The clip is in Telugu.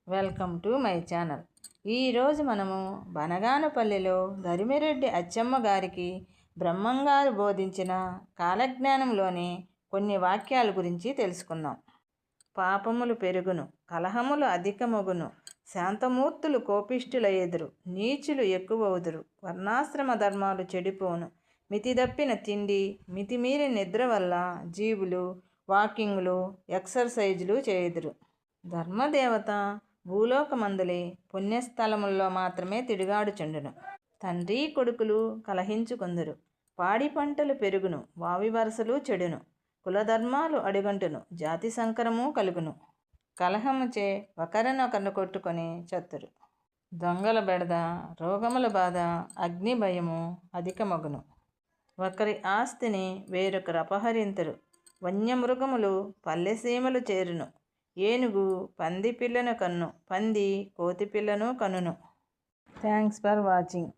Welcome to my channel. ఈరోజు మనము బనగానపల్లిలో ధరిమిరెడ్డి అచ్చమ్మ గారికి బ్రహ్మంగారు బోధించిన కాలజ్ఞానంలోని కొన్ని వాక్యాల గురించి తెలుసుకుందాం. పాపములు పెరుగును, కలహములు అధికమగును, శాంతమూర్తులు కోపిష్ఠులయ్యెదురు, నీచులు ఎక్కువవుదురు, వర్ణాశ్రమ ధర్మాలు చెడిపోను, మితిదప్పిన తిండి, మితిమీరిన నిద్ర వల్ల జీవులు వాకింగ్లు ఎక్సర్సైజులు చేయుదురు. ధర్మదేవత భూలోకమందులి పుణ్యస్థలముల్లో మాత్రమే తిరుగాడుచుండును. తండ్రి కొడుకులు కలహించుకుందురు, పాడి పంటలు పెరుగును, వావి వరసలు చెడును, కులధర్మాలు అడుగంటును, జాతి సంకరము కలుగును, కలహముచే ఒకరినొకరు కొట్టుకొని చత్తురు. దొంగల బెడద, రోగముల బాధ, అగ్ని భయము అధికమగును, ఒకరి ఆస్తిని వేరొకరు అపహరింతురు, వన్యమృగములు పల్లెసీమలు చేరును, ఏనుగు పంది పిల్లను కన్ను, పంది కోతి పిల్లను కనును. Thanks for watching.